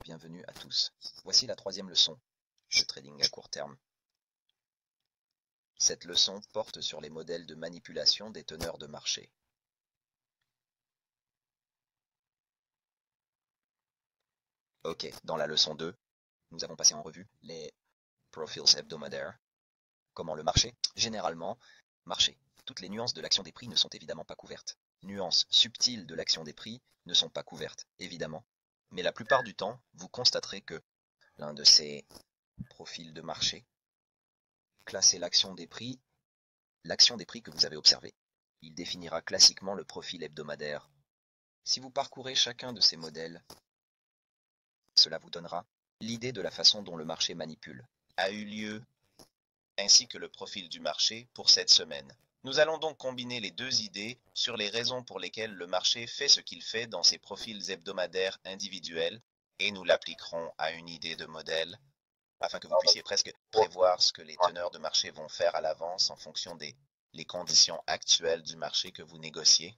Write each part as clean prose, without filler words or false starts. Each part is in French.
Bienvenue à tous. Voici la troisième leçon de trading à court terme. Cette leçon porte sur les modèles de manipulation des teneurs de marché. Ok, dans la leçon 2, nous avons passé en revue les profils hebdomadaires. Comment le marché? Généralement, marché. Toutes les nuances de l'action des prix ne sont évidemment pas couvertes. Nuances subtiles de l'action des prix ne sont pas couvertes, évidemment. Mais la plupart du temps, vous constaterez que l'un de ces profils de marché classer l'action des prix que vous avez observée. Il définira classiquement le profil hebdomadaire. Si vous parcourez chacun de ces modèles, cela vous donnera l'idée de la façon dont le marché manipule, a eu lieu, ainsi que le profil du marché pour cette semaine. Nous allons donc combiner les deux idées sur les raisons pour lesquelles le marché fait ce qu'il fait dans ses profils hebdomadaires individuels, et nous l'appliquerons à une idée de modèle, afin que vous puissiez presque prévoir ce que les teneurs de marché vont faire à l'avance en fonction des conditions actuelles du marché que vous négociez.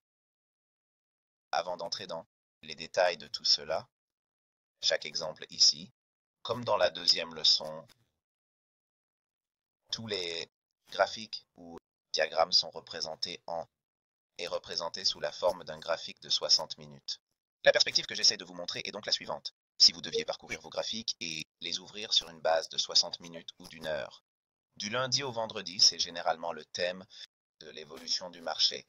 Avant d'entrer dans les détails de tout cela, chaque exemple ici, comme dans la deuxième leçon, tous les graphiques ou diagrammes sont représentés sous la forme d'un graphique de 60 minutes. La perspective que j'essaie de vous montrer est donc la suivante. Si vous deviez parcourir vos graphiques et les ouvrir sur une base de 60 minutes ou d'une heure, du lundi au vendredi, c'est généralement le thème de l'évolution du marché.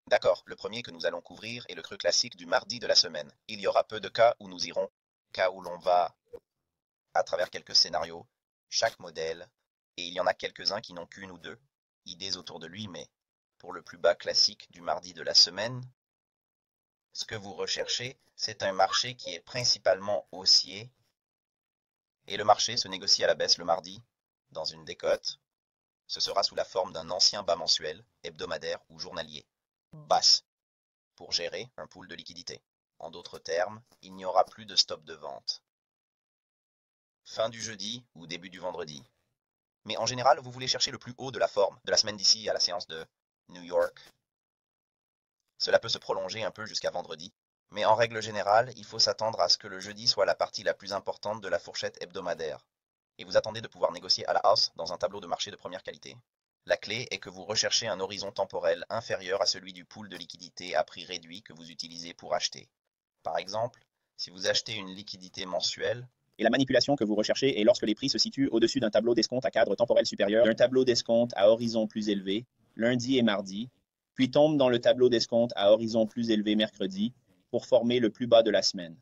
D'accord, le premier que nous allons couvrir est le creux classique du mardi de la semaine. Il y aura peu de cas où nous irons, cas où l'on va à travers quelques scénarios, chaque modèle, et il y en a quelques-uns qui n'ont qu'une ou deux idées autour de lui, mais pour le plus bas classique du mardi de la semaine, ce que vous recherchez, c'est un marché qui est principalement haussier, et le marché se négocie à la baisse le mardi, dans une décote. Ce sera sous la forme d'un ancien bas mensuel, hebdomadaire ou journalier, basse, pour gérer un pool de liquidité. En d'autres termes, il n'y aura plus de stop de vente. Fin du jeudi ou début du vendredi. Mais en général, vous voulez chercher le plus haut de la forme, de la semaine d'ici à la séance de New York. Cela peut se prolonger un peu jusqu'à vendredi, mais en règle générale, il faut s'attendre à ce que le jeudi soit la partie la plus importante de la fourchette hebdomadaire. Et vous attendez de pouvoir négocier à la hausse dans un tableau de marché de première qualité. La clé est que vous recherchez un horizon temporel inférieur à celui du pool de liquidité à prix réduit que vous utilisez pour acheter. Par exemple, si vous achetez une liquidité mensuelle, et la manipulation que vous recherchez est lorsque les prix se situent au-dessus d'un tableau d'escompte à cadre temporel supérieur, d'un tableau d'escompte à horizon plus élevé, lundi et mardi, puis tombe dans le tableau d'escompte à horizon plus élevé mercredi, pour former le plus bas de la semaine.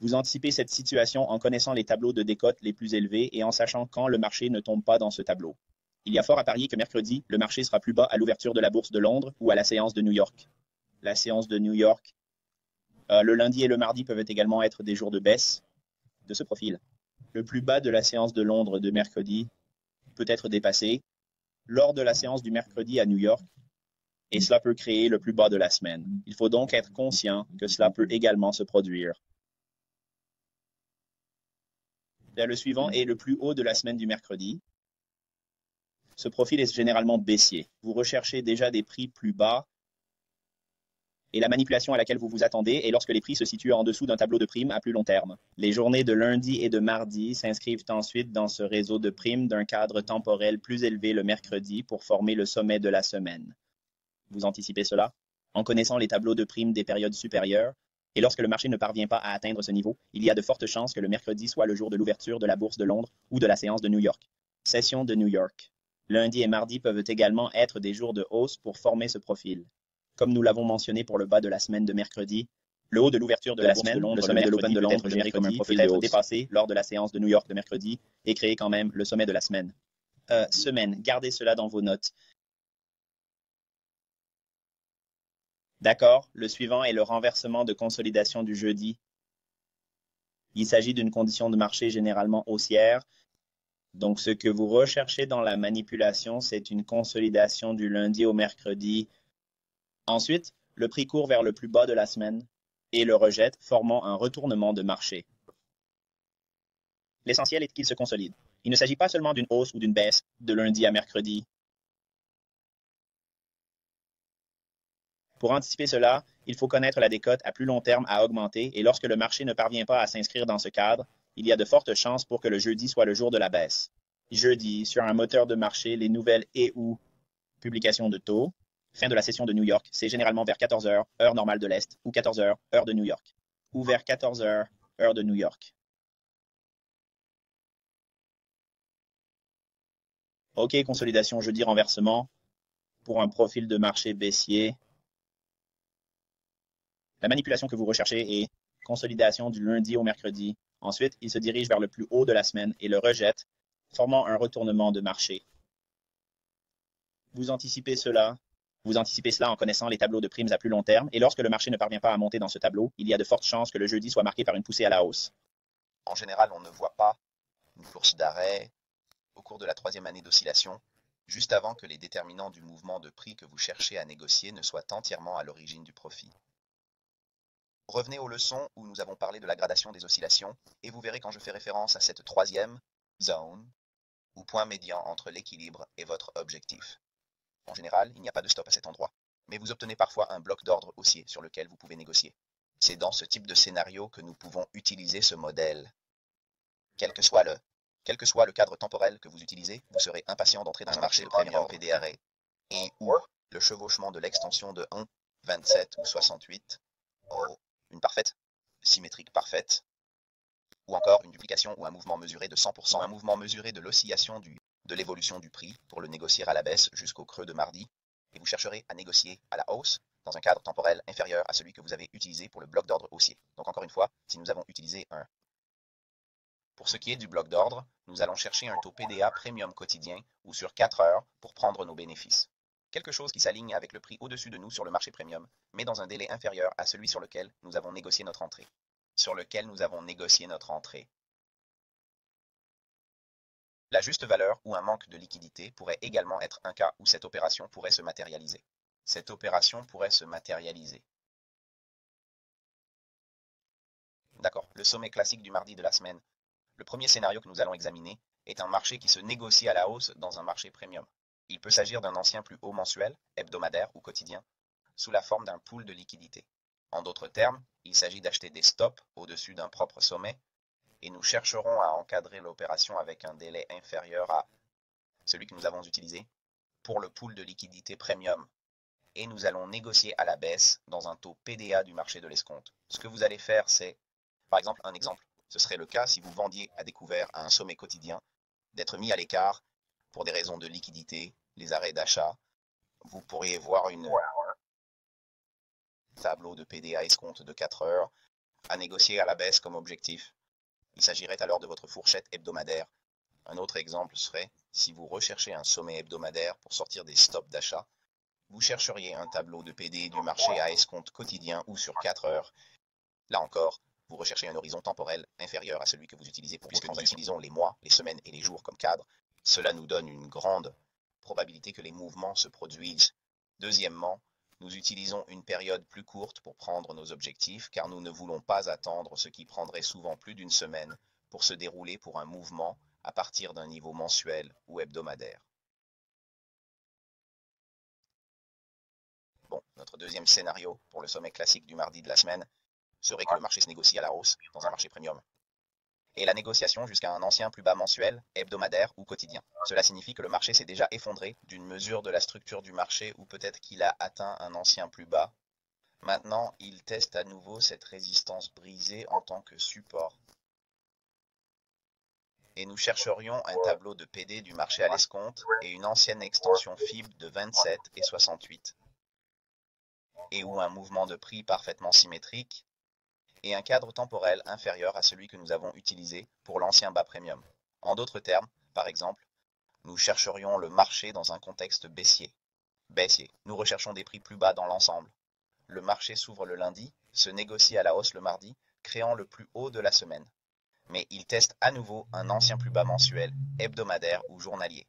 Vous anticipez cette situation en connaissant les tableaux de décote les plus élevés et en sachant quand le marché ne tombe pas dans ce tableau. Il y a fort à parier que mercredi, le marché sera plus bas à l'ouverture de la bourse de Londres ou à la séance de New York. La séance de New York, le lundi et le mardi peuvent également être des jours de baisse de ce profil. Le plus bas de la séance de Londres de mercredi peut être dépassé lors de la séance du mercredi à New York, et cela peut créer le plus bas de la semaine. Il faut donc être conscient que cela peut également se produire. Le suivant est le plus haut de la semaine du mercredi. Ce profil est généralement baissier. Vous recherchez déjà des prix plus bas et la manipulation à laquelle vous vous attendez est lorsque les prix se situent en dessous d'un tableau de primes à plus long terme. Les journées de lundi et de mardi s'inscrivent ensuite dans ce réseau de primes d'un cadre temporel plus élevé le mercredi pour former le sommet de la semaine. Vous anticipez cela? En connaissant les tableaux de primes des périodes supérieures, et lorsque le marché ne parvient pas à atteindre ce niveau, il y a de fortes chances que le mercredi soit le jour de l'ouverture de la bourse de Londres ou de la séance de New York. Session de New York. Lundi et mardi peuvent également être des jours de hausse pour former ce profil. Comme nous l'avons mentionné pour le bas de la semaine de mercredi, le haut de l'ouverture de la semaine, le sommet de l'Open de Londres peut être généré comme un profil de hausse, dépassé lors de la séance de New York de mercredi et créer quand même le sommet de la semaine. Gardez cela dans vos notes. D'accord, le suivant est le renversement de consolidation du jeudi. Il s'agit d'une condition de marché généralement haussière. Donc, ce que vous recherchez dans la manipulation, c'est une consolidation du lundi au mercredi. Ensuite, le prix court vers le plus bas de la semaine et le rejette, formant un retournement de marché. L'essentiel est qu'il se consolide. Il ne s'agit pas seulement d'une hausse ou d'une baisse de lundi à mercredi. Pour anticiper cela, il faut connaître la décote à plus long terme à augmenter et lorsque le marché ne parvient pas à s'inscrire dans ce cadre, il y a de fortes chances pour que le jeudi soit le jour de la baisse. Jeudi, sur un moteur de marché, les nouvelles et/ou publications de taux. Fin de la session de New York, c'est généralement vers 14 heures, heure normale de l'Est, ou 14 heures, heure de New York, ou vers 14 heures, heure de New York. OK, consolidation jeudi renversement pour un profil de marché baissier. La manipulation que vous recherchez est consolidation du lundi au mercredi. Ensuite, il se dirige vers le plus haut de la semaine et le rejette, formant un retournement de marché. Vous anticipez cela. Vous anticipez cela en connaissant les tableaux de primes à plus long terme, et lorsque le marché ne parvient pas à monter dans ce tableau, il y a de fortes chances que le jeudi soit marqué par une poussée à la hausse. En général, on ne voit pas une course d'arrêt au cours de la troisième année d'oscillation, juste avant que les déterminants du mouvement de prix que vous cherchez à négocier ne soient entièrement à l'origine du profit. Revenez aux leçons où nous avons parlé de la gradation des oscillations, et vous verrez quand je fais référence à cette troisième zone, ou point médian entre l'équilibre et votre objectif. En général, il n'y a pas de stop à cet endroit, mais vous obtenez parfois un bloc d'ordre haussier sur lequel vous pouvez négocier. C'est dans ce type de scénario que nous pouvons utiliser ce modèle. Quel que soit le cadre temporel que vous utilisez, vous serez impatient d'entrer dans un marché de premium PD arrêt, et ou le chevauchement de l'extension de 1, 27 ou 68, une parfaite, symétrique parfaite, ou encore une duplication ou un mouvement mesuré de 100%, un mouvement mesuré de l'oscillation de l'évolution du prix pour le négocier à la baisse jusqu'au creux de mardi, et vous chercherez à négocier à la hausse dans un cadre temporel inférieur à celui que vous avez utilisé pour le bloc d'ordre haussier. Donc encore une fois, si nous avons utilisé un... Pour ce qui est du bloc d'ordre, nous allons chercher un taux PDA premium quotidien ou sur 4 heures pour prendre nos bénéfices. Quelque chose qui s'aligne avec le prix au-dessus de nous sur le marché premium, mais dans un délai inférieur à celui sur lequel nous avons négocié notre entrée. La juste valeur ou un manque de liquidité pourrait également être un cas où cette opération pourrait se matérialiser. D'accord, le sommet classique du mardi de la semaine. Le premier scénario que nous allons examiner est un marché qui se négocie à la hausse dans un marché premium. Il peut s'agir d'un ancien plus haut mensuel, hebdomadaire ou quotidien, sous la forme d'un pool de liquidité. En d'autres termes, il s'agit d'acheter des stops au-dessus d'un propre sommet, et nous chercherons à encadrer l'opération avec un délai inférieur à celui que nous avons utilisé pour le pool de liquidité premium. Et nous allons négocier à la baisse dans un taux PDA du marché de l'escompte. Ce que vous allez faire, c'est, par exemple, un exemple. Ce serait le cas si vous vendiez à découvert à un sommet quotidien, d'être mis à l'écart pour des raisons de liquidité, les arrêts d'achat. Vous pourriez voir une tableau de PDA escompte de 4 heures à négocier à la baisse comme objectif. Il s'agirait alors de votre fourchette hebdomadaire. Un autre exemple serait, si vous recherchez un sommet hebdomadaire pour sortir des stops d'achat, vous chercheriez un tableau de PD du marché à escompte quotidien ou sur 4 heures. Là encore, vous recherchez un horizon temporel inférieur à celui que vous utilisez puisque nous utilisons les mois, les semaines et les jours comme cadre. Cela nous donne une grande probabilité que les mouvements se produisent. Deuxièmement, nous utilisons une période plus courte pour prendre nos objectifs car nous ne voulons pas attendre ce qui prendrait souvent plus d'une semaine pour se dérouler pour un mouvement à partir d'un niveau mensuel ou hebdomadaire. Bon, notre deuxième scénario pour le sommet classique du mardi de la semaine serait que le marché se négocie à la hausse dans un marché premium. Et la négociation jusqu'à un ancien plus bas mensuel, hebdomadaire ou quotidien. Cela signifie que le marché s'est déjà effondré d'une mesure de la structure du marché ou peut-être qu'il a atteint un ancien plus bas. Maintenant, il teste à nouveau cette résistance brisée en tant que support. Et nous chercherions un tableau de PD du marché à l'escompte et une ancienne extension FIB de 27 et 68. Et ou un mouvement de prix parfaitement symétrique et un cadre temporel inférieur à celui que nous avons utilisé pour l'ancien bas premium. En d'autres termes, par exemple, nous chercherions le marché dans un contexte baissier. Nous recherchons des prix plus bas dans l'ensemble. Le marché s'ouvre le lundi, se négocie à la hausse le mardi, créant le plus haut de la semaine. Mais il teste à nouveau un ancien plus bas mensuel, hebdomadaire ou journalier.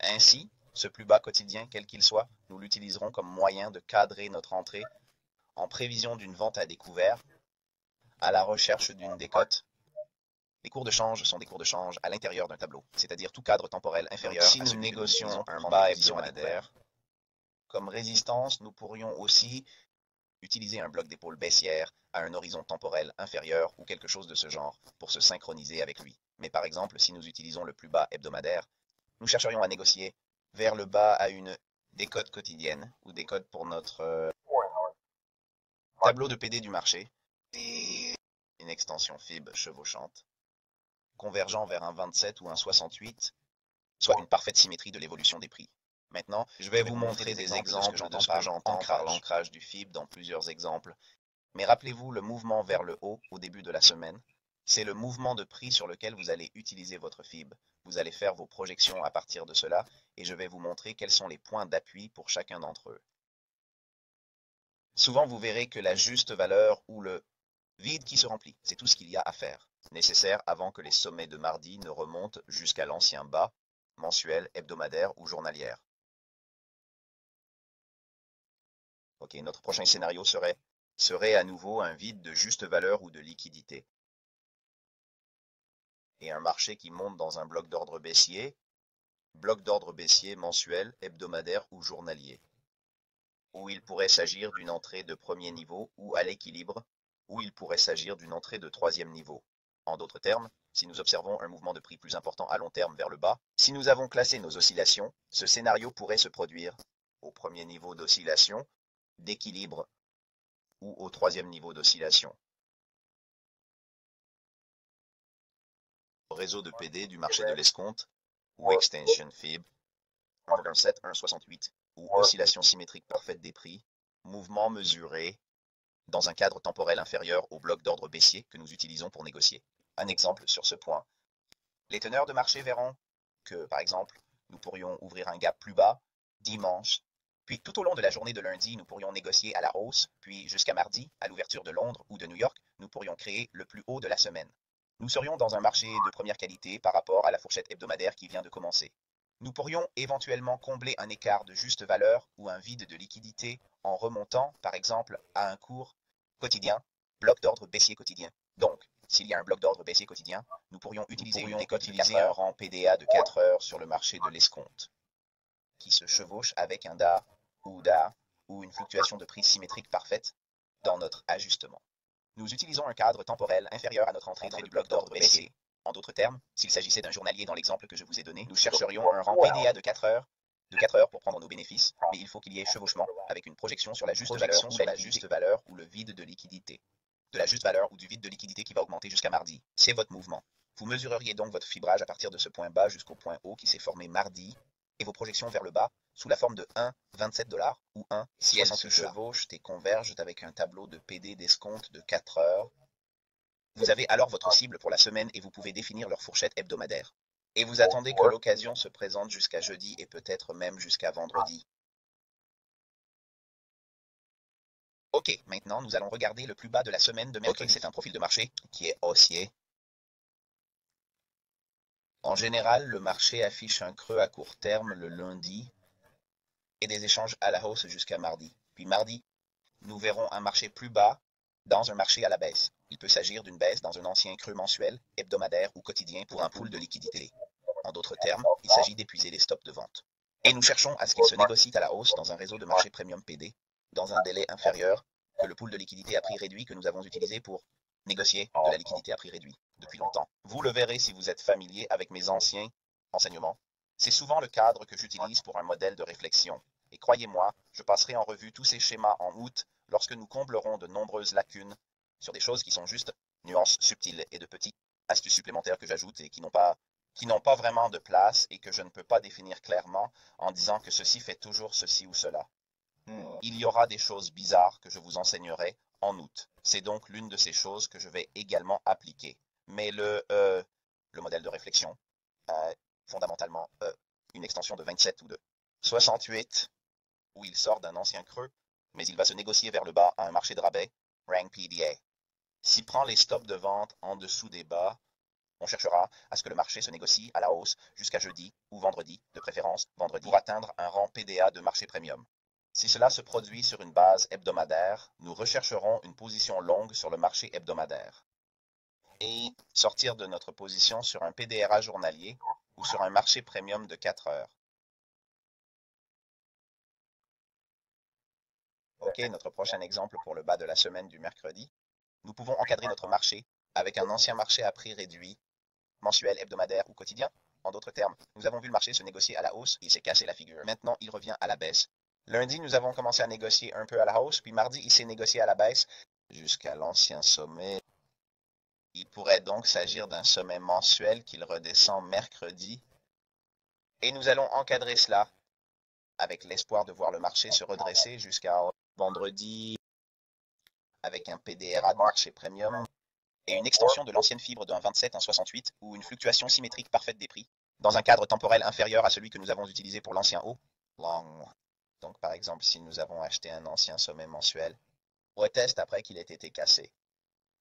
Ainsi, ce plus bas quotidien, quel qu'il soit, nous l'utiliserons comme moyen de cadrer notre entrée en prévision d'une vente à découvert, à la recherche d'une décote. Les cours de change sont des cours de change à l'intérieur d'un tableau, c'est-à-dire tout cadre temporel inférieur à celui que nous négocions un bas hebdomadaire. Comme résistance, nous pourrions aussi Utilisez un bloc d'épaule baissière à un horizon temporel inférieur ou quelque chose de ce genre pour se synchroniser avec lui. Mais par exemple, si nous utilisons le plus bas hebdomadaire, nous chercherions à négocier vers le bas à une décote quotidienne ou décote pour notre tableau de PD du marché, une extension FIB chevauchante, convergeant vers un 27 ou un 68, soit une parfaite symétrie de l'évolution des prix. Maintenant, je vais vous montrer des exemples de ce que j'entends par l'ancrage du FIB dans plusieurs exemples. Mais rappelez-vous le mouvement vers le haut au début de la semaine. C'est le mouvement de prix sur lequel vous allez utiliser votre FIB. Vous allez faire vos projections à partir de cela et je vais vous montrer quels sont les points d'appui pour chacun d'entre eux. Souvent, vous verrez que la juste valeur ou le vide qui se remplit, c'est tout ce qu'il y a à faire, nécessaire avant que les sommets de mardi ne remontent jusqu'à l'ancien bas, mensuel, hebdomadaire ou journalière. Ok, notre prochain scénario serait à nouveau un vide de juste valeur ou de liquidité. Et un marché qui monte dans un bloc d'ordre baissier mensuel, hebdomadaire ou journalier, où il pourrait s'agir d'une entrée de premier niveau ou à l'équilibre, ou il pourrait s'agir d'une entrée de troisième niveau. En d'autres termes, si nous observons un mouvement de prix plus important à long terme vers le bas, si nous avons classé nos oscillations, ce scénario pourrait se produire au premier niveau d'oscillation, d'équilibre ou au troisième niveau d'oscillation. Réseau de PD du marché de l'escompte ou extension FIB, 1,7, 1,68 ou oscillation symétrique parfaite des prix, mouvement mesuré dans un cadre temporel inférieur au bloc d'ordre baissier que nous utilisons pour négocier. Un exemple sur ce point. Les teneurs de marché verront que, par exemple, nous pourrions ouvrir un gap plus bas dimanche, puis tout au long de la journée de lundi, nous pourrions négocier à la hausse, puis jusqu'à mardi, à l'ouverture de Londres ou de New York, nous pourrions créer le plus haut de la semaine. Nous serions dans un marché de première qualité par rapport à la fourchette hebdomadaire qui vient de commencer. Nous pourrions éventuellement combler un écart de juste valeur ou un vide de liquidité en remontant, par exemple, à un cours quotidien, bloc d'ordre baissier quotidien. Donc, s'il y a un bloc d'ordre baissier quotidien, nous pourrions utiliser un rang PDA de 4 heures sur le marché de l'escompte, qui se chevauche avec un DA ou une fluctuation de prix symétrique parfaite dans notre ajustement. Nous utilisons un cadre temporel inférieur à notre entrée dans le bloc d'ordre baissier. En d'autres termes, s'il s'agissait d'un journalier dans l'exemple que je vous ai donné, nous chercherions un rang PDA de 4 heures pour prendre nos bénéfices, mais il faut qu'il y ait chevauchement avec une projection sur la juste valeur ou le vide de liquidité. De la juste valeur ou du vide de liquidité qui va augmenter jusqu'à mardi. C'est votre mouvement. Vous mesureriez donc votre fibrage à partir de ce point bas jusqu'au point haut qui s'est formé mardi et vos projections vers le bas sous la forme de 1,27$ ou 1 si elles se chevauchent et convergent avec un tableau de PD d'escompte de 4 heures. Vous avez alors votre cible pour la semaine et vous pouvez définir leur fourchette hebdomadaire. Et vous attendez que l'occasion se présente jusqu'à jeudi et peut-être même jusqu'à vendredi. Ok, maintenant nous allons regarder le plus bas de la semaine de mercredi. C'est un profil de marché qui est haussier. En général, le marché affiche un creux à court terme le lundi et des échanges à la hausse jusqu'à mardi. Puis mardi, nous verrons un marché plus bas dans un marché à la baisse. Il peut s'agir d'une baisse dans un ancien creux mensuel, hebdomadaire ou quotidien pour un pool de liquidité. En d'autres termes, il s'agit d'épuiser les stops de vente. Et nous cherchons à ce qu'il se négocie à la hausse dans un réseau de marché premium PD, dans un délai inférieur que le pool de liquidité à prix réduit que nous avons utilisé pour négocier de la liquidité à prix réduit depuis longtemps. Vous le verrez si vous êtes familier avec mes anciens enseignements. C'est souvent le cadre que j'utilise pour un modèle de réflexion. Et croyez-moi, je passerai en revue tous ces schémas en août lorsque nous comblerons de nombreuses lacunes sur des choses qui sont juste nuances subtiles et de petites astuces supplémentaires que j'ajoute et qui n'ont pas vraiment de place et que je ne peux pas définir clairement en disant que ceci fait toujours ceci ou cela. Il y aura des choses bizarres que je vous enseignerai en août. C'est donc l'une de ces choses que je vais également appliquer. Mais le modèle de réflexion, fondamentalement, une extension de 27 ou de 68, où il sort d'un ancien creux, mais il va se négocier vers le bas à un marché de rabais, rank PDA. S'il prend les stops de vente en dessous des bas, on cherchera à ce que le marché se négocie à la hausse jusqu'à jeudi ou vendredi, de préférence vendredi, pour atteindre un rang PDA de marché premium. Si cela se produit sur une base hebdomadaire, nous rechercherons une position longue sur le marché hebdomadaire et sortir de notre position sur un PDRA journalier ou sur un marché premium de 4 heures. Ok, notre prochain exemple pour le bas de la semaine du mercredi. Nous pouvons encadrer notre marché avec un ancien marché à prix réduit, mensuel, hebdomadaire ou quotidien. En d'autres termes, nous avons vu le marché se négocier à la hausse, il s'est cassé la figure. Maintenant, il revient à la baisse. Lundi, nous avons commencé à négocier un peu à la hausse, puis mardi, il s'est négocié à la baisse jusqu'à l'ancien sommet. Il pourrait donc s'agir d'un sommet mensuel qu'il redescend mercredi. Et nous allons encadrer cela avec l'espoir de voir le marché se redresser jusqu'à vendredi avec un PDRA de marché premium et une extension de l'ancienne fibre d'un 27 à un 68 ou une fluctuation symétrique parfaite des prix dans un cadre temporel inférieur à celui que nous avons utilisé pour l'ancien haut. Long. Donc par exemple, si nous avons acheté un ancien sommet mensuel, retest après qu'il ait été cassé.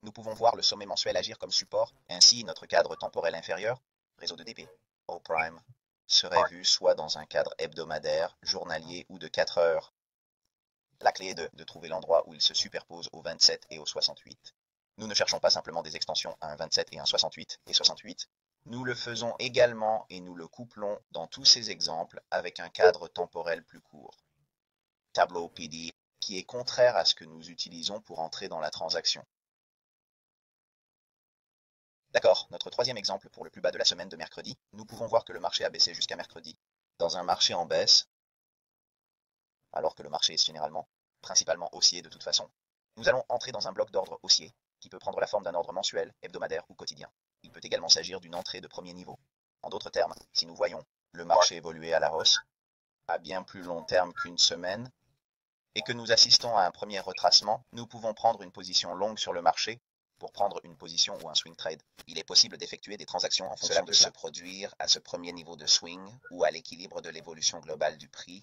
Nous pouvons voir le sommet mensuel agir comme support, ainsi notre cadre temporel inférieur, réseau de DP, au prime, serait vu soit dans un cadre hebdomadaire, journalier ou de 4 heures. La clé est de trouver l'endroit où il se superpose au 27 et au 68. Nous ne cherchons pas simplement des extensions à un 27 et un 68 et 68. Nous le faisons également et nous le couplons dans tous ces exemples avec un cadre temporel plus court. Tableau PD qui est contraire à ce que nous utilisons pour entrer dans la transaction. D'accord, notre troisième exemple pour le plus bas de la semaine de mercredi, nous pouvons voir que le marché a baissé jusqu'à mercredi. Dans un marché en baisse, alors que le marché est généralement, principalement haussier de toute façon, nous allons entrer dans un bloc d'ordre haussier qui peut prendre la forme d'un ordre mensuel, hebdomadaire ou quotidien. Il peut également s'agir d'une entrée de premier niveau. En d'autres termes, si nous voyons le marché évoluer à la hausse, à bien plus long terme qu'une semaine, et que nous assistons à un premier retracement, nous pouvons prendre une position longue sur le marché pour prendre une position ou un swing trade. Il est possible d'effectuer des transactions en fonction de cela. Cela peut se produire à ce premier niveau de swing ou à l'équilibre de l'évolution globale du prix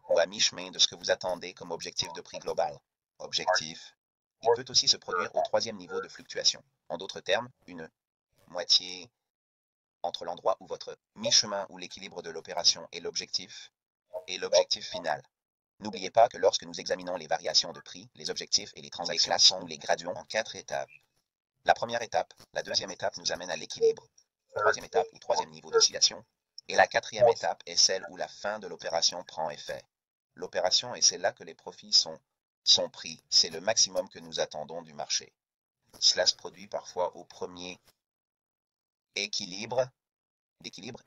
ou à mi-chemin de ce que vous attendez comme objectif de prix global. Objectif. Il peut aussi se produire au troisième niveau de fluctuation. En d'autres termes, une moitié entre l'endroit où votre mi-chemin ou l'équilibre de l'opération est l'objectif et l'objectif final. N'oubliez pas que lorsque nous examinons les variations de prix, les objectifs et les transactions, nous les graduons en 4 étapes. La première étape, la deuxième étape nous amène à l'équilibre, troisième étape ou troisième niveau d'oscillation, et la quatrième étape est celle où la fin de l'opération prend effet. L'opération est celle-là que les profits sont pris, c'est le maximum que nous attendons du marché. Cela se produit parfois au premier d'équilibre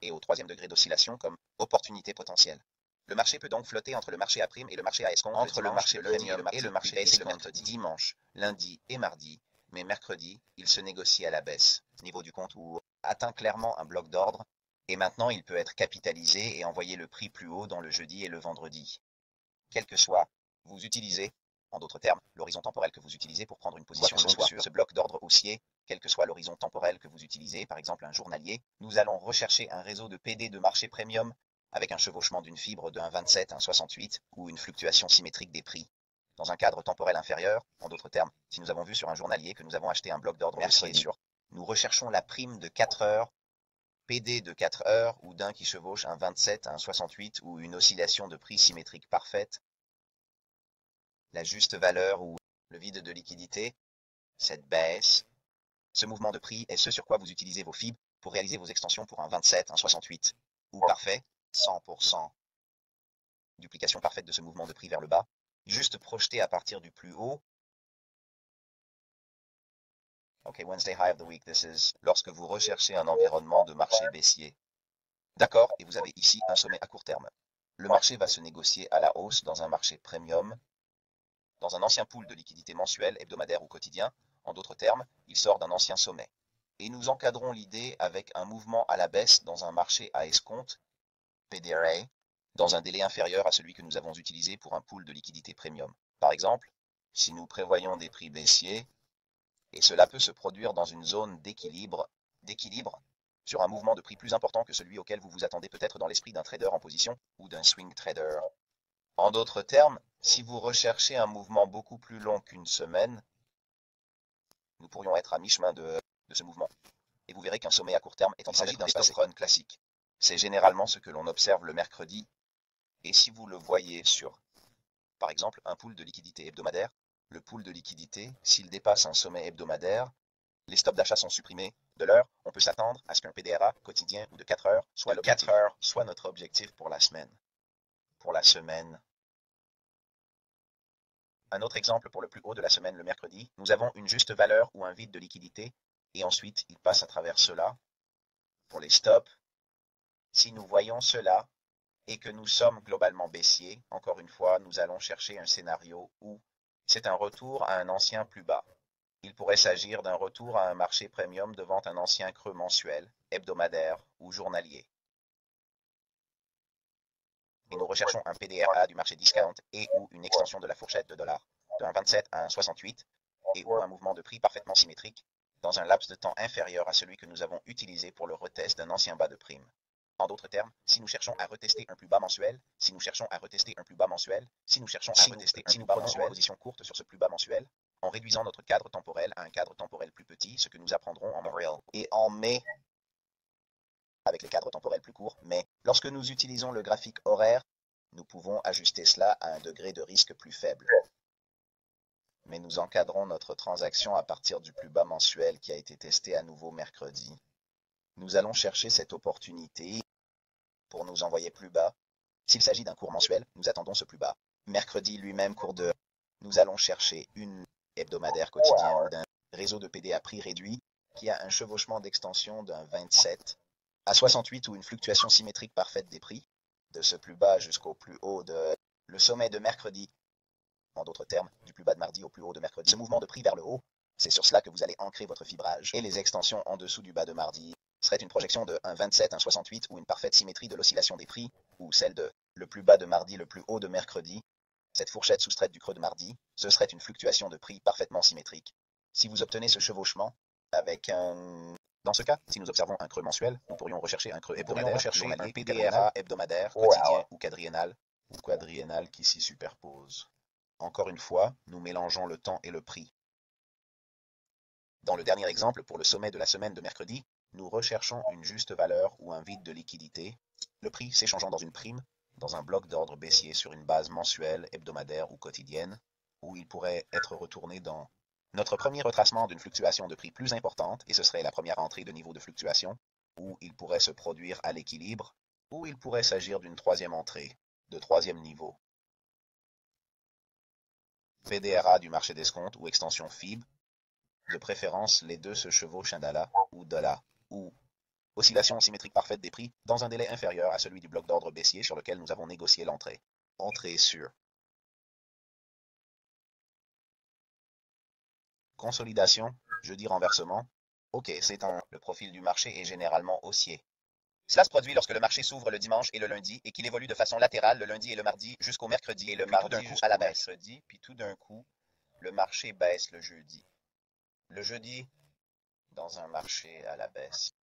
et au troisième degré d'oscillation comme opportunité potentielle. Le marché peut donc flotter entre le marché à prime et le marché à escompte, entre le marché premium et le marché baisse le mercredi, dimanche, lundi et mardi, mais mercredi, il se négocie à la baisse. Niveau du compte où atteint clairement un bloc d'ordre, et maintenant il peut être capitalisé et envoyer le prix plus haut dans le jeudi et le vendredi. Quel que soit, vous utilisez, en d'autres termes, l'horizon temporel que vous utilisez pour prendre une position sur ce bloc d'ordre haussier, quel que soit l'horizon temporel que vous utilisez, par exemple un journalier, nous allons rechercher un réseau de PD de marché premium avec un chevauchement d'une fibre de 1,27 à 1,68 ou une fluctuation symétrique des prix. Dans un cadre temporel inférieur, en d'autres termes, si nous avons vu sur un journalier que nous avons acheté un bloc d'ordre haussier sur, nous recherchons la prime de 4 heures, PD de 4 heures ou d'un qui chevauche un 27 à un 68 ou une oscillation de prix symétrique parfaite, la juste valeur ou le vide de liquidité, cette baisse, ce mouvement de prix est ce sur quoi vous utilisez vos fibres pour réaliser vos extensions pour un 27, un 68 ou parfait, 100%. Duplication parfaite de ce mouvement de prix vers le bas, juste projeté à partir du plus haut. Ok, Wednesday high of the week, this is lorsque vous recherchez un environnement de marché baissier. D'accord, et vous avez ici un sommet à court terme. Le marché va se négocier à la hausse dans un marché premium, dans un ancien pool de liquidité mensuel, hebdomadaire ou quotidien. En d'autres termes, il sort d'un ancien sommet. Et nous encadrons l'idée avec un mouvement à la baisse dans un marché à escompte, PDRA, dans un délai inférieur à celui que nous avons utilisé pour un pool de liquidité premium. Par exemple, si nous prévoyons des prix baissiers, et cela peut se produire dans une zone d'équilibre, sur un mouvement de prix plus important que celui auquel vous vous attendez peut-être dans l'esprit d'un trader en position ou d'un swing trader. En d'autres termes, si vous recherchez un mouvement beaucoup plus long qu'une semaine, nous pourrions être à mi-chemin de ce mouvement. Et vous verrez qu'un sommet à court terme est en train d'être dépassé. Stop run classique. C'est généralement ce que l'on observe le mercredi. Et si vous le voyez sur, par exemple, un pool de liquidité hebdomadaire, le pool de liquidité, s'il dépasse un sommet hebdomadaire, les stops d'achat sont supprimés de l'heure. On peut s'attendre à ce qu'un PDRA quotidien ou de 4 heures soit notre objectif pour la semaine. Pour la semaine, Un autre exemple pour le plus haut de la semaine le mercredi, nous avons une juste valeur ou un vide de liquidité et ensuite il passe à travers cela. Pour les stops, si nous voyons cela et que nous sommes globalement baissiers, encore une fois, nous allons chercher un scénario où c'est un retour à un ancien plus bas. Il pourrait s'agir d'un retour à un marché premium devant un ancien creux mensuel, hebdomadaire ou journalier. Et nous recherchons un PDRA du marché discount et ou une extension de la fourchette de dollars de 1,27 à 1,68 et ou un mouvement de prix parfaitement symétrique dans un laps de temps inférieur à celui que nous avons utilisé pour le retest d'un ancien bas de prime. En d'autres termes, si nous cherchons à retester un plus bas mensuel, si nous cherchons à retester un plus bas mensuel, si nous cherchons à retester un plus bas mensuel, une position courte sur ce plus bas mensuel, en réduisant notre cadre temporel à un cadre temporel plus petit, ce que nous apprendrons en Montréal et en mai avec les cadres temporels plus courts, mais lorsque nous utilisons le graphique horaire, nous pouvons ajuster cela à un degré de risque plus faible. Mais nous encadrons notre transaction à partir du plus bas mensuel qui a été testé à nouveau mercredi. Nous allons chercher cette opportunité pour nous envoyer plus bas. S'il s'agit d'un cours mensuel, nous attendons ce plus bas. Mercredi lui-même, cours de... Nous allons chercher une hebdomadaire quotidien ou d'un réseau de PD à prix réduit qui a un chevauchement d'extension d'un 27 à 68 ou une fluctuation symétrique parfaite des prix, de ce plus bas jusqu'au plus haut de le sommet de mercredi, en d'autres termes, du plus bas de mardi au plus haut de mercredi. Ce mouvement de prix vers le haut, c'est sur cela que vous allez ancrer votre fibrage. Et les extensions en dessous du bas de mardi seraient une projection de 1,27, 1,68 ou une parfaite symétrie de l'oscillation des prix, ou celle de le plus bas de mardi, le plus haut de mercredi. Cette fourchette soustraite du creux de mardi, ce serait une fluctuation de prix parfaitement symétrique. Si vous obtenez ce chevauchement avec un... Dans ce cas, si nous observons un creux mensuel, nous pourrions rechercher un creux hebdomadaire, journalier, un PDRA hebdomadaire, quotidien ou quadriennal qui s'y superpose. Encore une fois, nous mélangeons le temps et le prix. Dans le dernier exemple, pour le sommet de la semaine de mercredi, nous recherchons une juste valeur ou un vide de liquidité, le prix s'échangeant dans une prime, dans un bloc d'ordre baissier sur une base mensuelle, hebdomadaire ou quotidienne, où il pourrait être retourné dans notre premier retracement d'une fluctuation de prix plus importante, et ce serait la première entrée de niveau de fluctuation, où il pourrait se produire à l'équilibre, ou il pourrait s'agir d'une troisième entrée, de troisième niveau. PDRA du marché d'escompte ou extension FIB, de préférence les deux se chevauchent un dollar ou oscillation symétrique parfaite des prix dans un délai inférieur à celui du bloc d'ordre baissier sur lequel nous avons négocié l'entrée. Entrée sur consolidation, jeudi renversement. Ok, le profil du marché est généralement haussier. Cela se produit lorsque le marché s'ouvre le dimanche et le lundi et qu'il évolue de façon latérale le lundi et le mardi jusqu'au mercredi et le mardi jusqu'à la baisse. Puis tout d'un coup, le marché baisse le jeudi. Le jeudi, dans un marché à la baisse.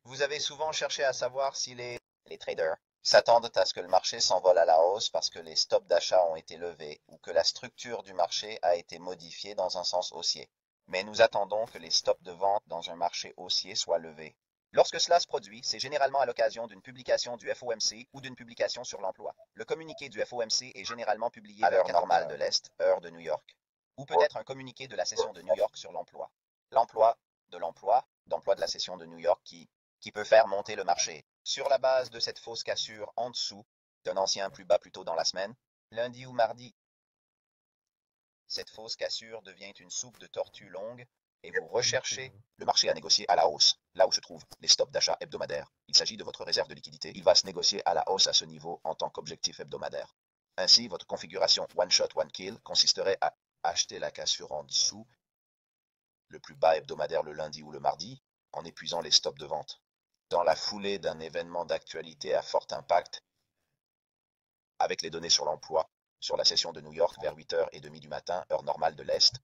Vous avez souvent cherché à savoir si les traders s'attendent à ce que le marché s'envole à la hausse parce que les stops d'achat ont été levés ou que la structure du marché a été modifiée dans un sens haussier. Mais nous attendons que les stops de vente dans un marché haussier soient levés. Lorsque cela se produit, c'est généralement à l'occasion d'une publication du FOMC ou d'une publication sur l'emploi. Le communiqué du FOMC est généralement publié à l'heure normale de l'Est, heure de New York. Ou peut-être un communiqué de la session de New York sur l'emploi. L'emploi de la session de New York qui peut faire monter le marché. Sur la base de cette fausse cassure en dessous d'un ancien plus bas plus tôt dans la semaine, lundi ou mardi, cette fausse cassure devient une soupe de tortue longue et vous recherchez le marché à négocier à la hausse, là où se trouvent les stops d'achat hebdomadaires. Il s'agit de votre réserve de liquidité. Il va se négocier à la hausse à ce niveau en tant qu'objectif hebdomadaire. Ainsi, votre configuration one shot, one kill consisterait à acheter la cassure en dessous, le plus bas hebdomadaire le lundi ou le mardi, en épuisant les stops de vente. Dans la foulée d'un événement d'actualité à fort impact, avec les données sur l'emploi, sur la session de New York vers 8h30 du matin, heure normale de l'Est,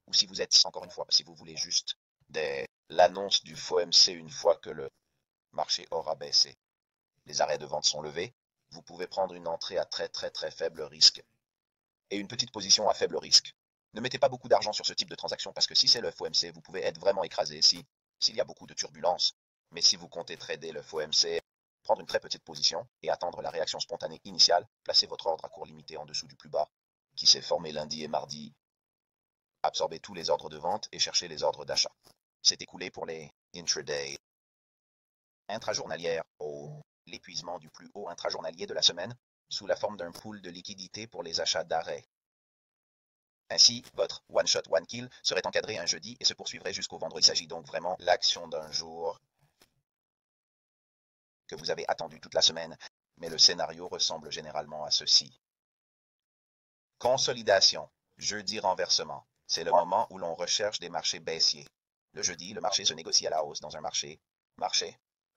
ou si vous êtes, encore une fois, si vous voulez juste l'annonce du FOMC une fois que le marché aura baissé. Les arrêts de vente sont levés, vous pouvez prendre une entrée à très très très faible risque et une petite position à faible risque. Ne mettez pas beaucoup d'argent sur ce type de transaction parce que si c'est le FOMC, vous pouvez être vraiment écrasé s'il y a beaucoup de turbulences. Mais si vous comptez trader le FOMC, prendre une très petite position et attendre la réaction spontanée initiale, placez votre ordre à court limité en dessous du plus bas, qui s'est formé lundi et mardi. Absorbez tous les ordres de vente et cherchez les ordres d'achat. C'est écoulé pour les intraday intrajournalières au l'épuisement du plus haut intrajournalier de la semaine. sous la forme d'un pool de liquidité pour les achats d'arrêt. Ainsi, votre one shot, one kill serait encadré un jeudi et se poursuivrait jusqu'au vendredi. Il s'agit donc vraiment de l'action d'un jour que vous avez attendu toute la semaine, mais le scénario ressemble généralement à ceci. Consolidation, jeudi renversement. C'est le moment où l'on recherche des marchés baissiers. Le jeudi, le marché se négocie à la hausse dans un marché.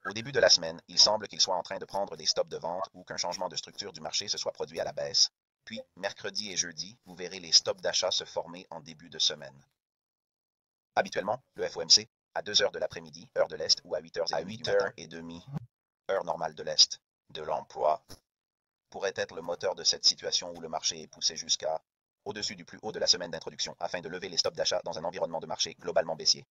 Au début de la semaine, il semble qu'il soit en train de prendre des stops de vente ou qu'un changement de structure du marché se soit produit à la baisse. Puis, mercredi et jeudi, vous verrez les stops d'achat se former en début de semaine. Habituellement, le FOMC, à 2 heures de l'après-midi, heure de l'Est, ou à 8h30, heure normale de l'Est, de l'emploi, pourrait être le moteur de cette situation où le marché est poussé jusqu'à au-dessus du plus haut de la semaine d'introduction afin de lever les stops d'achat dans un environnement de marché globalement baissier.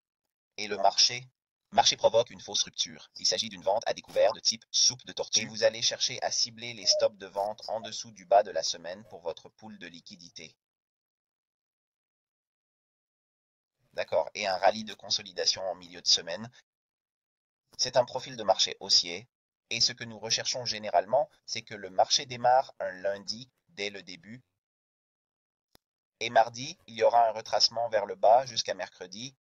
Et le marché provoque une fausse rupture. Il s'agit d'une vente à découvert de type soupe de tortue. Et vous allez chercher à cibler les stops de vente en dessous du bas de la semaine pour votre pool de liquidité. D'accord. Et un rallye de consolidation en milieu de semaine. C'est un profil de marché haussier. Et ce que nous recherchons généralement, c'est que le marché démarre un lundi dès le début. Et mardi, il y aura un retracement vers le bas jusqu'à mercredi.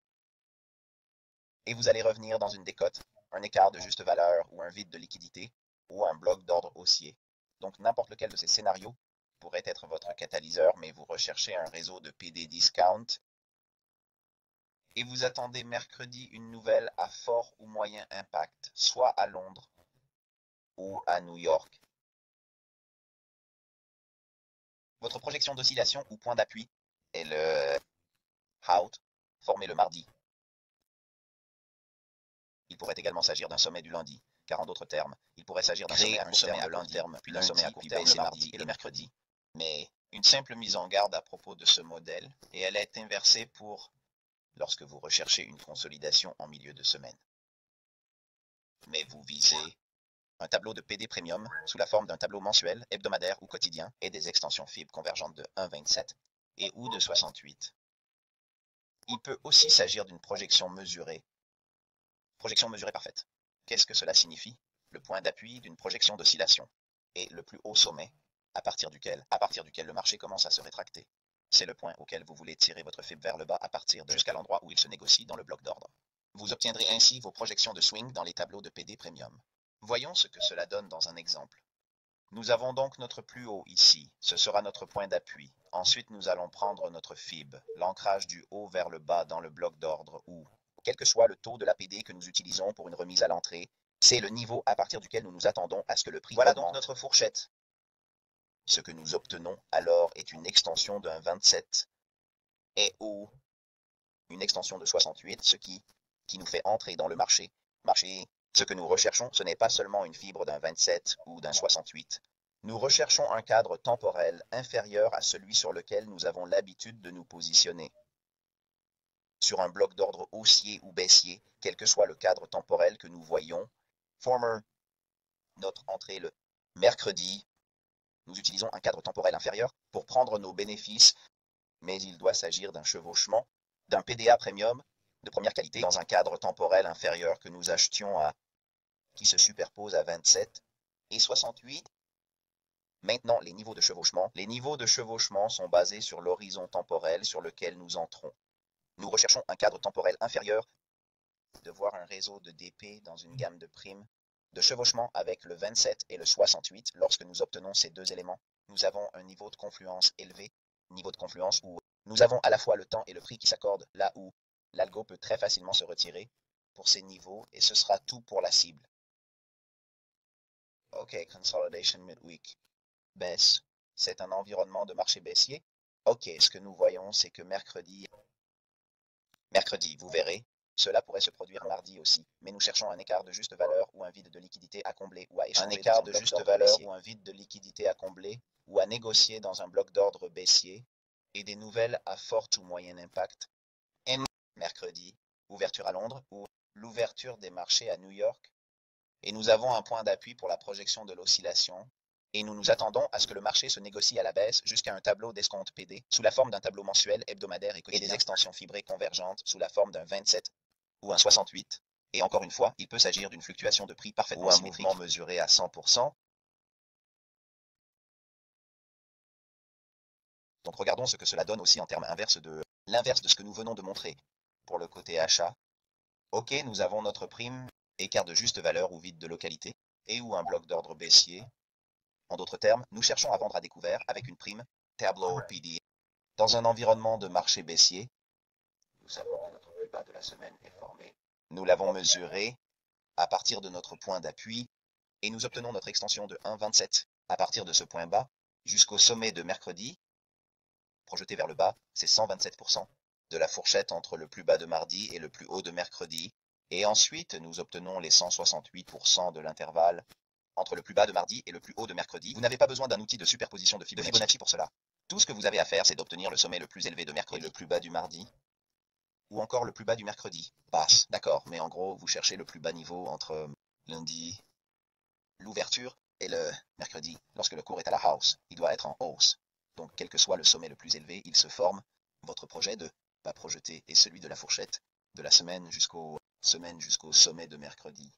Et vous allez revenir dans une décote, un écart de juste valeur ou un vide de liquidité ou un bloc d'ordre haussier. Donc n'importe lequel de ces scénarios pourrait être votre catalyseur, mais vous recherchez un réseau de PD discount et vous attendez mercredi une nouvelle à fort ou moyen impact, soit à Londres ou à New York. Votre projection d'oscillation ou point d'appui est le HOUT formé le mardi. Il pourrait également s'agir d'un sommet du lundi, car en d'autres termes, il pourrait s'agir d'un sommet à court terme, puis d'un sommet à court terme le mardi et le mercredi. Mais une simple mise en garde à propos de ce modèle, et elle est inversée pour lorsque vous recherchez une consolidation en milieu de semaine. Mais vous visez un tableau de PD Premium sous la forme d'un tableau mensuel, hebdomadaire ou quotidien, et des extensions fibres convergentes de 1,27 et ou de 68. Il peut aussi s'agir d'une projection mesurée parfaite. Qu'est-ce que cela signifie? Le point d'appui d'une projection d'oscillation et le plus haut sommet à partir duquel le marché commence à se rétracter. C'est le point auquel vous voulez tirer votre fibre vers le bas à partir de jusqu'à l'endroit où il se négocie dans le bloc d'ordre. Vous obtiendrez ainsi vos projections de swing dans les tableaux de PD Premium. Voyons ce que cela donne dans un exemple. Nous avons donc notre plus haut ici, ce sera notre point d'appui. Ensuite, nous allons prendre notre fib, l'ancrage du haut vers le bas dans le bloc d'ordre où, quel que soit le taux de l'APD que nous utilisons pour une remise à l'entrée, c'est le niveau à partir duquel nous nous attendons à ce que le prix augmente. Donc notre fourchette. Ce que nous obtenons alors est une extension d'un 27 et ou une extension de 68, ce qui nous fait entrer dans le marché. Ce que nous recherchons, ce n'est pas seulement une fibre d'un 27 ou d'un 68. Nous recherchons un cadre temporel inférieur à celui sur lequel nous avons l'habitude de nous positionner. Sur un bloc d'ordre haussier ou baissier, quel que soit le cadre temporel que nous voyons, notre entrée le mercredi, nous utilisons un cadre temporel inférieur pour prendre nos bénéfices, mais il doit s'agir d'un chevauchement, d'un PDA premium de première qualité dans un cadre temporel inférieur que nous achetions qui se superpose à 27 et 68. Maintenant, les niveaux de chevauchement. Les niveaux de chevauchement sont basés sur l'horizon temporel sur lequel nous entrons. Nous recherchons un cadre temporel inférieur, de voir un réseau de DP dans une gamme de primes, de chevauchement avec le 27 et le 68. Lorsque nous obtenons ces deux éléments, nous avons un niveau de confluence élevé, niveau de confluence où nous avons à la fois le temps et le prix qui s'accordent, là où l'algo peut très facilement se retirer pour ces niveaux, et ce sera tout pour la cible. OK, consolidation midweek. Baisse. C'est un environnement de marché baissier. OK, ce que nous voyons, c'est que mercredi, vous verrez, cela pourrait se produire mardi aussi, mais nous cherchons un écart de juste valeur ou un vide de liquidité à combler ou à échanger. Un écart de juste valeur ou un vide de liquidité à combler ou à négocier dans un bloc d'ordre baissier et des nouvelles à fort ou moyen impact. Mercredi, ouverture à Londres ou l'ouverture des marchés à New York. Et nous avons un point d'appui pour la projection de l'oscillation. Et nous nous attendons à ce que le marché se négocie à la baisse jusqu'à un tableau d'escompte PD sous la forme d'un tableau mensuel, hebdomadaire et quotidien, et des extensions fibrées convergentes sous la forme d'un 27 ou un 68. Et encore une fois, il peut s'agir d'une fluctuation de prix parfaitement symétrique ou un mouvement mesuré à 100%, Donc regardons ce que cela donne aussi en termes l'inverse de ce que nous venons de montrer. Pour le côté achat, ok, nous avons notre prime, écart de juste valeur ou vide de localité, et ou un bloc d'ordre baissier. En d'autres termes, nous cherchons à vendre à découvert avec une prime, tableau PD. Dans un environnement de marché baissier, nous savons que notre plus bas de la semaine est formé. Nous l'avons mesuré à partir de notre point d'appui et nous obtenons notre extension de 1,27 à partir de ce point bas jusqu'au sommet de mercredi. Projeté vers le bas, c'est 127% de la fourchette entre le plus bas de mardi et le plus haut de mercredi. Et ensuite, nous obtenons les 168% de l'intervalle entre le plus bas de mardi et le plus haut de mercredi. Vous n'avez pas besoin d'un outil de superposition de Fibonacci pour cela. Tout ce que vous avez à faire, c'est d'obtenir le sommet le plus élevé de mercredi et le plus bas du mardi, ou encore le plus bas du mercredi. Basse, d'accord, mais en gros, vous cherchez le plus bas niveau entre lundi, l'ouverture, et le mercredi, lorsque le cours est à la hausse. Il doit être en hausse. Donc, quel que soit le sommet le plus élevé, il se forme. Votre projet de pas projeté est celui de la fourchette de la semaine jusqu'au sommet de mercredi.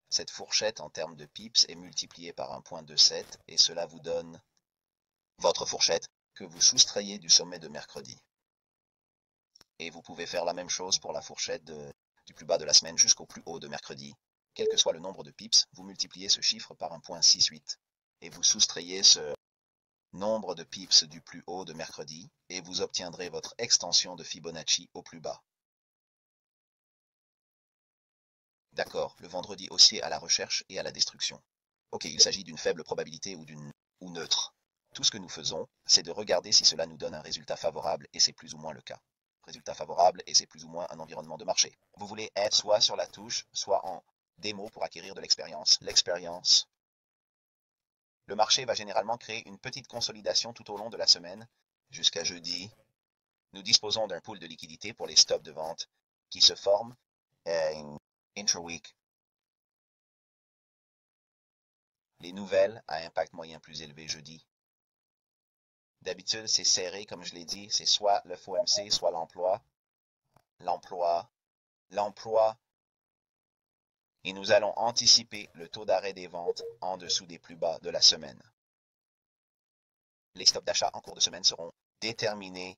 Cette fourchette en termes de pips est multipliée par 1,27 et cela vous donne votre fourchette que vous soustrayez du sommet de mercredi. Et vous pouvez faire la même chose pour la fourchette du plus bas de la semaine jusqu'au plus haut de mercredi. Quel que soit le nombre de pips, vous multipliez ce chiffre par 1,68 et vous soustrayez ce nombre de pips du plus haut de mercredi et vous obtiendrez votre extension de Fibonacci au plus bas. D'accord, le vendredi haussier à la recherche et à la destruction. Ok, il s'agit d'une faible probabilité ou neutre. Tout ce que nous faisons, c'est de regarder si cela nous donne un résultat favorable et c'est plus ou moins le cas. Résultat favorable et c'est plus ou moins un environnement de marché. Vous voulez être soit sur la touche, soit en démo pour acquérir de l'expérience. Le marché va généralement créer une petite consolidation tout au long de la semaine. Jusqu'à jeudi, nous disposons d'un pool de liquidité pour les stops de vente qui se forment intra-week. Les nouvelles à impact moyen plus élevé jeudi. D'habitude, c'est serré, comme je l'ai dit, c'est soit le FOMC, soit l'emploi. Et nous allons anticiper le taux d'arrêt des ventes en dessous des plus bas de la semaine. Les stops d'achat en cours de semaine seront déterminés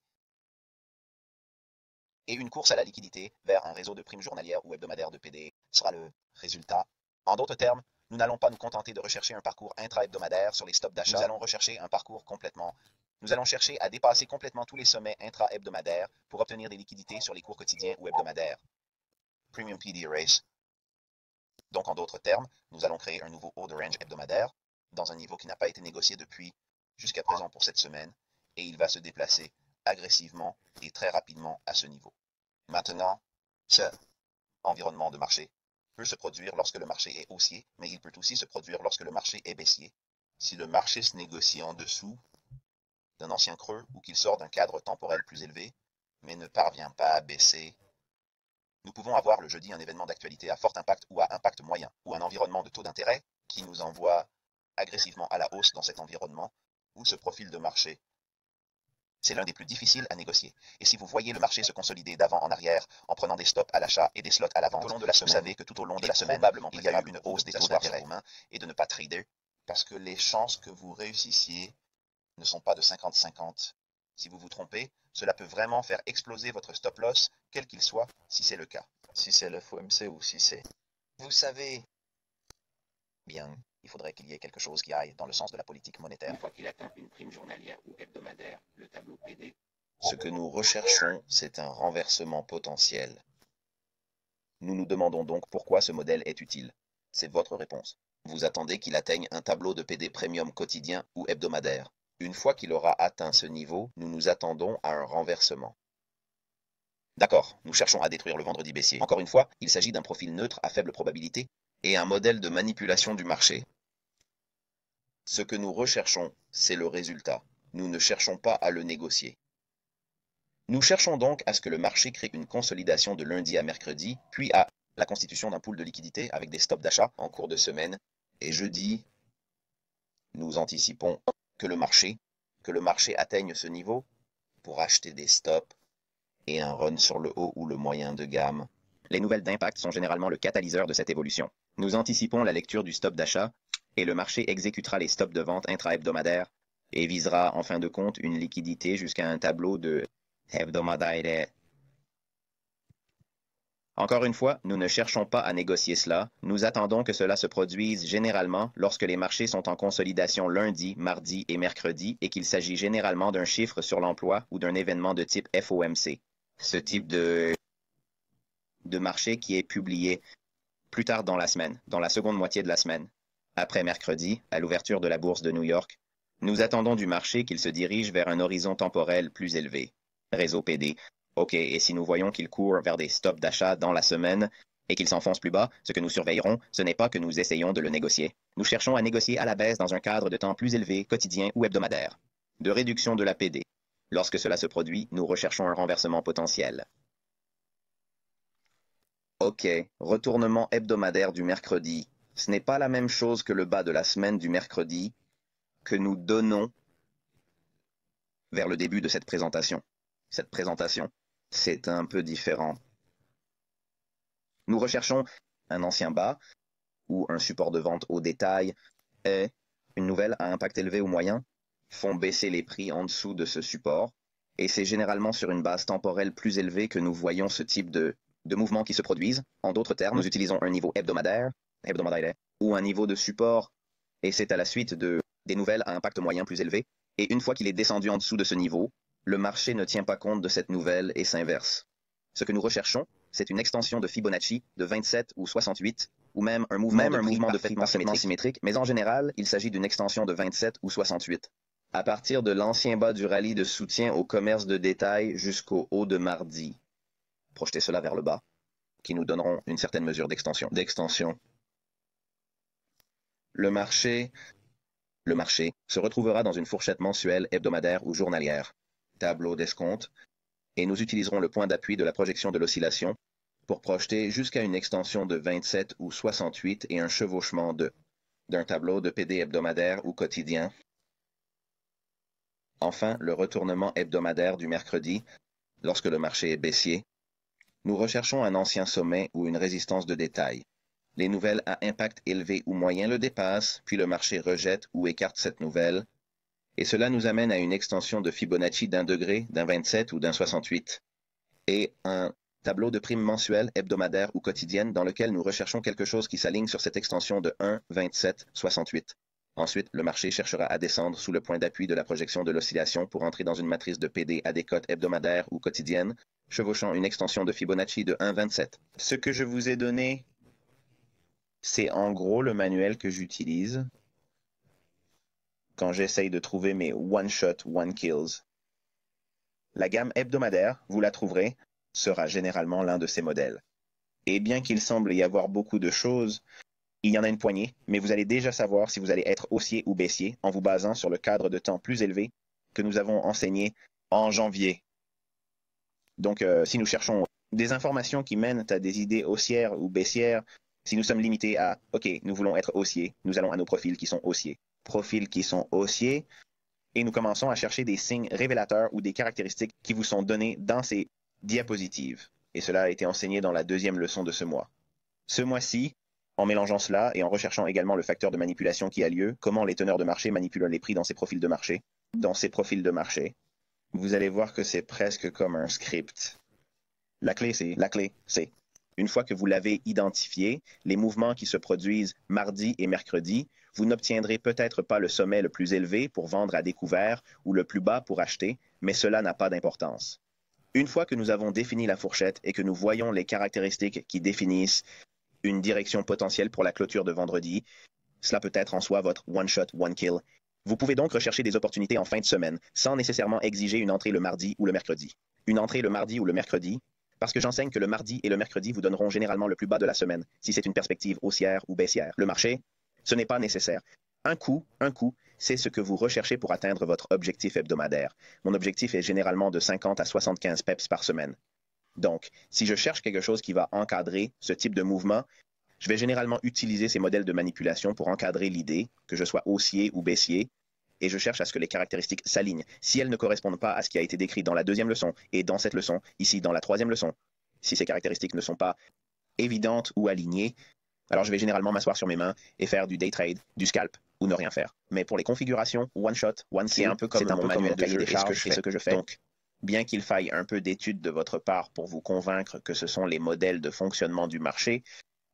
et une course à la liquidité vers un réseau de primes journalières ou hebdomadaires de PD sera le résultat. En d'autres termes, nous n'allons pas nous contenter de rechercher un parcours intra-hebdomadaire sur les stops d'achat. Nous allons rechercher un parcours Nous allons chercher à dépasser complètement tous les sommets intra-hebdomadaires pour obtenir des liquidités sur les cours quotidiens ou hebdomadaires. Premium PD Race. Donc, en d'autres termes, nous allons créer un nouveau haut de range hebdomadaire dans un niveau qui n'a pas été négocié depuis jusqu'à présent pour cette semaine et il va se déplacer agressivement et très rapidement à ce niveau. Maintenant, ce environnement de marché peut se produire lorsque le marché est haussier, mais il peut aussi se produire lorsque le marché est baissier. Si le marché se négocie en dessous d'un ancien creux ou qu'il sort d'un cadre temporel plus élevé, mais ne parvient pas à baisser, nous pouvons avoir le jeudi un événement d'actualité à fort impact ou à impact moyen, ou un environnement de taux d'intérêt qui nous envoie agressivement à la hausse dans cet environnement où ce profil de marché. C'est l'un des plus difficiles à négocier. Et si vous voyez le marché se consolider d'avant en arrière en prenant des stops à l'achat et des slots à la vente, vous savez que tout au long de la semaine, il y a eu une hausse des taux d'intérêt et de ne pas trader parce que les chances que vous réussissiez ne sont pas de 50-50. Si vous vous trompez, cela peut vraiment faire exploser votre stop loss, quel qu'il soit, si c'est le cas. Si c'est le FOMC ou si c'est... Vous savez bien, il faudrait qu'il y ait quelque chose qui aille dans le sens de la politique monétaire. Une fois qu'il atteint une prime journalière ou hebdomadaire, le tableau PD. Ce que nous recherchons, c'est un renversement potentiel. Nous nous demandons donc pourquoi ce modèle est utile. C'est votre réponse. Vous attendez qu'il atteigne un tableau de PD premium quotidien ou hebdomadaire. Une fois qu'il aura atteint ce niveau, nous nous attendons à un renversement. D'accord, nous cherchons à détruire le vendredi baissier. Encore une fois, il s'agit d'un profil neutre à faible probabilité et un modèle de manipulation du marché. Ce que nous recherchons, c'est le résultat. Nous ne cherchons pas à le négocier. Nous cherchons donc à ce que le marché crée une consolidation de lundi à mercredi, puis à la constitution d'un pool de liquidité avec des stops d'achat en cours de semaine. Et jeudi, nous anticipons que le marché atteigne ce niveau pour acheter des stops et un run sur le haut ou le moyen de gamme. Les nouvelles d'impact sont généralement le catalyseur de cette évolution. Nous anticipons la lecture du stop d'achat et le marché exécutera les stops de vente intra-hebdomadaires et visera en fin de compte une liquidité jusqu'à un tableau de hebdomadaire. Encore une fois, nous ne cherchons pas à négocier cela, nous attendons que cela se produise généralement lorsque les marchés sont en consolidation lundi, mardi et mercredi et qu'il s'agit généralement d'un chiffre sur l'emploi ou d'un événement de type FOMC. Ce type de marché qui est publié plus tard dans la semaine, dans la seconde moitié de la semaine. Après mercredi, à l'ouverture de la bourse de New York, nous attendons du marché qu'il se dirige vers un horizon temporel plus élevé. Réseau PD. OK, et si nous voyons qu'il court vers des stops d'achat dans la semaine et qu'il s'enfonce plus bas, ce que nous surveillerons, ce n'est pas que nous essayons de le négocier. Nous cherchons à négocier à la baisse dans un cadre de temps plus élevé, quotidien ou hebdomadaire. De réduction de la PD. Lorsque cela se produit, nous recherchons un renversement potentiel. OK, retournement hebdomadaire du mercredi. Ce n'est pas la même chose que le bas de la semaine du mercredi que nous donnons vers le début de cette présentation. Cette présentation, c'est un peu différent. Nous recherchons un ancien bas ou un support de vente au détail et une nouvelle à impact élevé ou moyen font baisser les prix en dessous de ce support et c'est généralement sur une base temporelle plus élevée que nous voyons ce type de mouvements qui se produisent. En d'autres termes, nous utilisons un niveau hebdomadaire, ou un niveau de support, et c'est à la suite des nouvelles à impact moyen plus élevé. Et une fois qu'il est descendu en dessous de ce niveau, le marché ne tient pas compte de cette nouvelle et s'inverse. Ce que nous recherchons, c'est une extension de Fibonacci de 27 ou 68, ou même un mouvement de prix parfaitement symétrique, mais en général, il s'agit d'une extension de 27 ou 68. À partir de l'ancien bas du rallye de soutien au commerce de détail jusqu'au haut de mardi. Projeter cela vers le bas, qui nous donneront une certaine mesure d'extension. Le marché se retrouvera dans une fourchette mensuelle, hebdomadaire ou journalière, tableau d'escompte, et nous utiliserons le point d'appui de la projection de l'oscillation pour projeter jusqu'à une extension de 27 ou 68 et un chevauchement d'un tableau de PD hebdomadaire ou quotidien. Enfin, le retournement hebdomadaire du mercredi, lorsque le marché est baissier. Nous recherchons un ancien sommet ou une résistance de détail. Les nouvelles à impact élevé ou moyen le dépassent, puis le marché rejette ou écarte cette nouvelle, et cela nous amène à une extension de Fibonacci d'un degré, d'un 27 ou d'un 68, et un tableau de primes mensuelles, hebdomadaires ou quotidiennes dans lequel nous recherchons quelque chose qui s'aligne sur cette extension de 1, 27, 68. Ensuite, le marché cherchera à descendre sous le point d'appui de la projection de l'oscillation pour entrer dans une matrice de PD à des cotes hebdomadaires ou quotidiennes, chevauchant une extension de Fibonacci de 1,27. Ce que je vous ai donné, c'est en gros le manuel que j'utilise quand j'essaye de trouver mes one-shot, one-kills. La gamme hebdomadaire, vous la trouverez, sera généralement l'un de ces modèles. Et bien qu'il semble y avoir beaucoup de choses, il y en a une poignée, mais vous allez déjà savoir si vous allez être haussier ou baissier en vous basant sur le cadre de temps plus élevé que nous avons enseigné en janvier. Donc, si nous cherchons des informations qui mènent à des idées haussières ou baissières, si nous sommes limités à « OK, nous voulons être haussiers », nous allons à nos profils qui sont haussiers. Profils qui sont haussiers, et nous commençons à chercher des signes révélateurs ou des caractéristiques qui vous sont données dans ces diapositives. Et cela a été enseigné dans la deuxième leçon de ce mois. Ce mois-ci, en mélangeant cela et en recherchant également le facteur de manipulation qui a lieu, comment les teneurs de marché manipulent les prix dans ces profils de marché, vous allez voir que c'est presque comme un script. La clé, c'est, une fois que vous l'avez identifié, les mouvements qui se produisent mardi et mercredi, vous n'obtiendrez peut-être pas le sommet le plus élevé pour vendre à découvert ou le plus bas pour acheter, mais cela n'a pas d'importance. Une fois que nous avons défini la fourchette et que nous voyons les caractéristiques qui définissent une direction potentielle pour la clôture de vendredi, cela peut être en soi votre one-shot, one-kill. Vous pouvez donc rechercher des opportunités en fin de semaine, sans nécessairement exiger une entrée le mardi ou le mercredi. Une entrée le mardi ou le mercredi, parce que j'enseigne que le mardi et le mercredi vous donneront généralement le plus bas de la semaine, si c'est une perspective haussière ou baissière. Le marché, ce n'est pas nécessaire. Un coup, c'est ce que vous recherchez pour atteindre votre objectif hebdomadaire. Mon objectif est généralement de 50 à 75 peps par semaine. Donc, si je cherche quelque chose qui va encadrer ce type de mouvement, je vais généralement utiliser ces modèles de manipulation pour encadrer l'idée, que je sois haussier ou baissier, et je cherche à ce que les caractéristiques s'alignent. Si elles ne correspondent pas à ce qui a été décrit dans la deuxième leçon et dans cette leçon, ici dans la troisième leçon, si ces caractéristiques ne sont pas évidentes ou alignées, alors je vais généralement m'asseoir sur mes mains et faire du day trade, du scalp, ou ne rien faire. Mais pour les configurations, one shot, one C'est kill, un peu comme c'est un mon peu manuel comme de mon cahier jeu des et charges ce et ce que je fais. Donc, Donc, bien qu'il faille un peu d'étude de votre part pour vous convaincre que ce sont les modèles de fonctionnement du marché,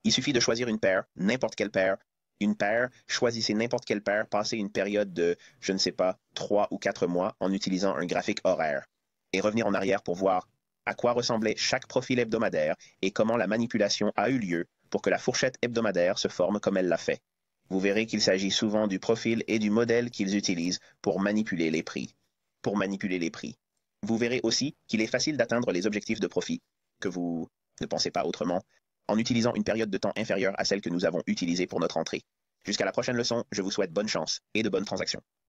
il suffit de choisir une paire, n'importe quelle paire. Une paire, choisissez n'importe quelle paire, passez une période de, je ne sais pas, 3 ou 4 mois en utilisant un graphique horaire. Et revenir en arrière pour voir à quoi ressemblait chaque profil hebdomadaire et comment la manipulation a eu lieu pour que la fourchette hebdomadaire se forme comme elle l'a fait. Vous verrez qu'il s'agit souvent du profil et du modèle qu'ils utilisent pour manipuler les prix. Vous verrez aussi qu'il est facile d'atteindre les objectifs de profit, que vous ne pensez pas autrement, en utilisant une période de temps inférieure à celle que nous avons utilisée pour notre entrée. Jusqu'à la prochaine leçon, je vous souhaite bonne chance et de bonnes transactions.